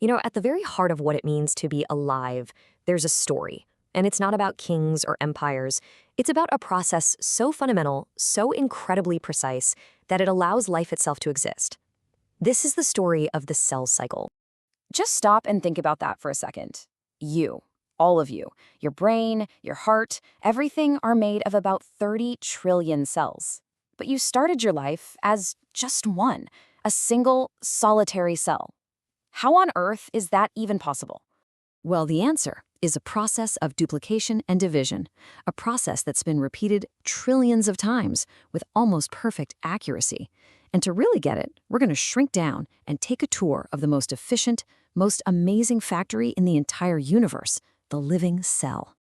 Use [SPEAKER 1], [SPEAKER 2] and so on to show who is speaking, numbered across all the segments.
[SPEAKER 1] At the very heart of what it means to be alive, there's a story. And it's not about kings or empires. It's about a process so fundamental, so incredibly precise, that it allows life itself to exist. This is the story of the cell cycle.
[SPEAKER 2] Just stop and think about that for a second. You, all of you, your brain, your heart, everything are made of about 30 trillion cells. But you started your life as just one, a single, solitary cell. How on earth is that even possible?
[SPEAKER 3] Well, the answer is a process of duplication and division, a process that's been repeated trillions of times with almost perfect accuracy. And to really get it, we're going to shrink down and take a tour of the most efficient, most amazing factory in the entire universe, the living cell.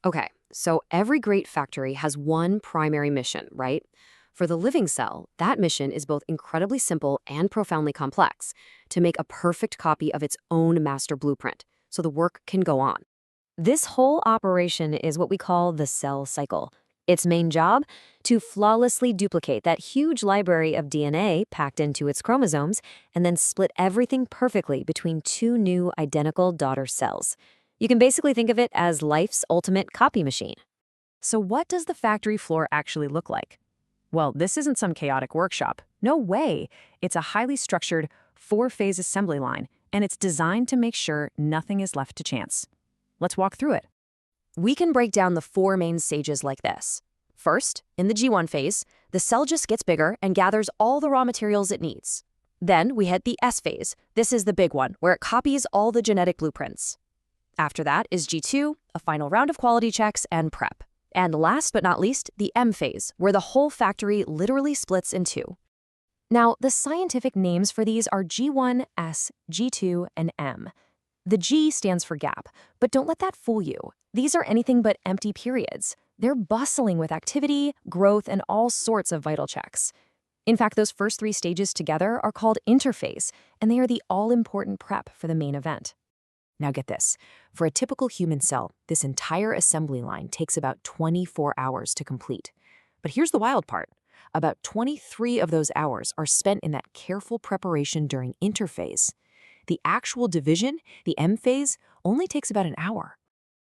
[SPEAKER 1] Okay, so every great factory has one primary mission, right? For the living cell, that mission is both incredibly simple and profoundly complex, to make a perfect copy of its own master blueprint, so the work can go on. This whole operation is what we call the cell cycle. Its main job? To flawlessly duplicate that huge library of DNA packed into its chromosomes and then split everything perfectly between two new identical daughter cells. You can basically think of it as life's ultimate copy machine.
[SPEAKER 3] So what does the factory floor actually look like? Well, this isn't some chaotic workshop. No way. It's a highly structured, four-phase assembly line, and it's designed to make sure nothing is left to chance. Let's walk through it.
[SPEAKER 1] We can break down the four main stages like this. First, in the G1 phase, the cell just gets bigger and gathers all the raw materials it needs. Then we hit the S phase. This is the big one, where it copies all the genetic blueprints. After that is G2, a final round of quality checks and prep. And last but not least, the M phase, where the whole factory literally splits in two. Now, the scientific names for these are G1, S, G2, and M. The G stands for gap, but don't let that fool you. These are anything but empty periods. They're bustling with activity, growth, and all sorts of vital checks. In fact, those first three stages together are called interphase, and they are the all-important prep for the main event. Now get this. For a typical human cell, this entire assembly line takes about 24 hours to complete. But here's the wild part. About 23 of those hours are spent in that careful preparation during interphase. The actual division, the M phase, only takes about an hour.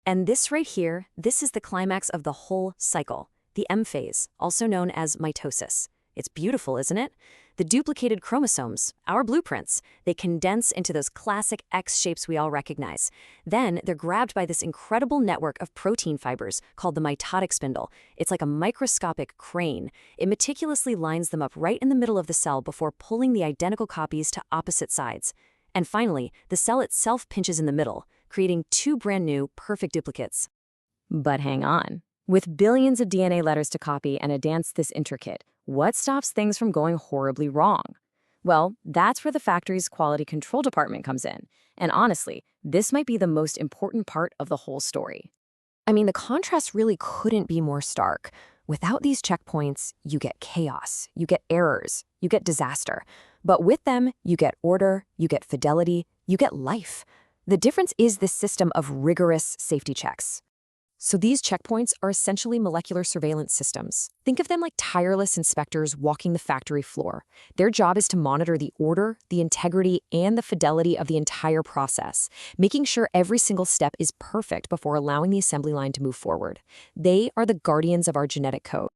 [SPEAKER 1] And this right here, this is the climax of the whole cycle, the M phase, also known as mitosis. It's beautiful, isn't it? The duplicated chromosomes, our blueprints, they condense into those classic X shapes we all recognize. Then they're grabbed by this incredible network of protein fibers called the mitotic spindle. It's like a microscopic crane. It meticulously lines them up right in the middle of the cell before pulling the identical copies to opposite sides. And finally, the cell itself pinches in the middle, creating two brand new, perfect duplicates. But hang on. With billions of DNA letters to copy and a dance this intricate, what stops things from going horribly wrong? Well, that's where the factory's quality control department comes in. And honestly, this might be the most important part of the whole story. I mean, the contrast really couldn't be more stark. Without these checkpoints, you get chaos, you get errors, you get disaster. But with them, you get order, you get fidelity, you get life. The difference is this system of rigorous safety checks. So these checkpoints are essentially molecular surveillance systems. Think of them like tireless inspectors walking the factory floor. Their job is to monitor the order, the integrity, and the fidelity of the entire process, making sure every single step is perfect before allowing the assembly line to move forward. They are the guardians of our genetic code.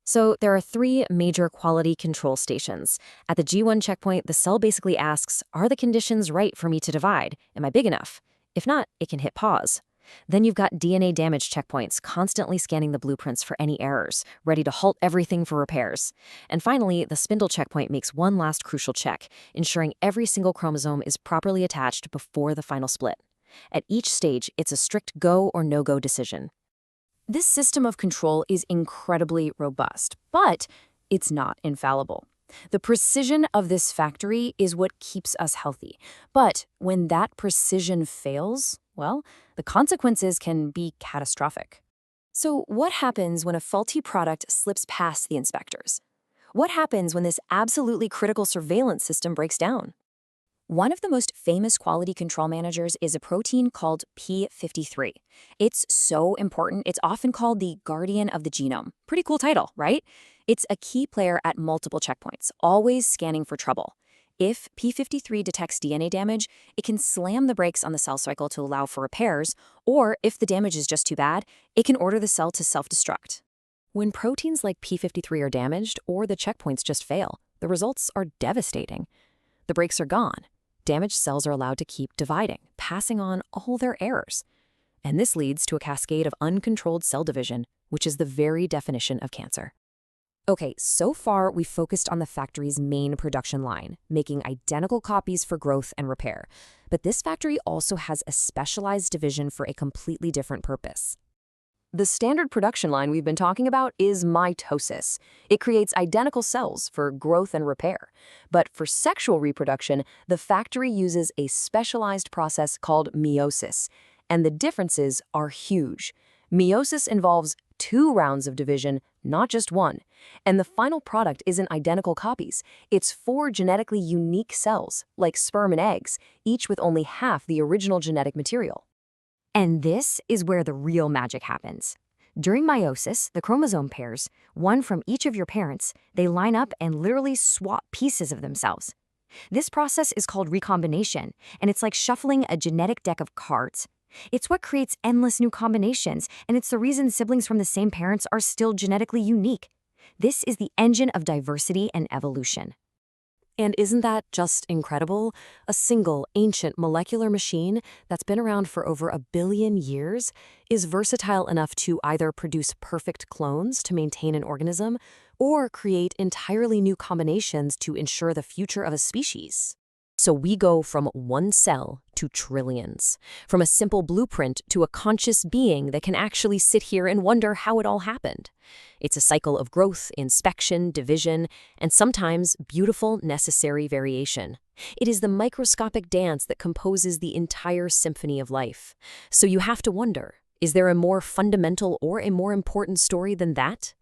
[SPEAKER 1] So there are three major quality control stations. At the G1 checkpoint, the cell basically asks, are the conditions right for me to divide? Am I big enough? If not, it can hit pause. Then you've got DNA damage checkpoints constantly scanning the blueprints for any errors, ready to halt everything for repairs. And finally, the spindle checkpoint makes one last crucial check, ensuring every single chromosome is properly attached before the final split. At each stage, it's a strict go or no-go decision. This system of control is incredibly robust, but it's not infallible. The precision of this factory is what keeps us healthy. But when that precision fails, well, the consequences can be catastrophic. So what happens when a faulty product slips past the inspectors? What happens when this absolutely critical surveillance system breaks down? One of the most famous quality control managers is a protein called P53. It's so important, it's often called the guardian of the genome. Pretty cool title, right? It's a key player at multiple checkpoints, always scanning for trouble.
[SPEAKER 2] If p53 detects DNA damage, it can slam the brakes on the cell cycle to allow for repairs, or if the damage is just too bad, it can order the cell to self-destruct.
[SPEAKER 1] When proteins like p53 are damaged or the checkpoints just fail, the results are devastating. The brakes are gone. Damaged cells are allowed to keep dividing, passing on all their errors. And this leads to a cascade of uncontrolled cell division, which is the very definition of cancer. Okay, so far we've focused on the factory's main production line, making identical copies for growth and repair. But this factory also has a specialized division for a completely different purpose. The standard production line we've been talking about is mitosis. It creates identical cells for growth and repair. But for sexual reproduction, the factory uses a specialized process called meiosis. And the differences are huge. Meiosis involves 2 rounds of division, not just 1. And the final product isn't identical copies. It's 4 genetically unique cells, like sperm and eggs, each with only half the original genetic material.
[SPEAKER 3] And this is where the real magic happens. During meiosis, the chromosome pairs, one from each of your parents, they line up and literally swap pieces of themselves. This process is called recombination, and it's like shuffling a genetic deck of cards. It's what creates endless new combinations, and it's the reason siblings from the same parents are still genetically unique. This is the engine of diversity and evolution.
[SPEAKER 1] And isn't that just incredible? A single, ancient molecular machine that's been around for over 1 billion years is versatile enough to either produce perfect clones to maintain an organism or create entirely new combinations to ensure the future of a species. So we go from 1 cell to trillions, from a simple blueprint to a conscious being that can actually sit here and wonder how it all happened. It's a cycle of growth, inspection, division, and sometimes beautiful, necessary variation. It is the microscopic dance that composes the entire symphony of life. So you have to wonder, is there a more fundamental or a more important story than that?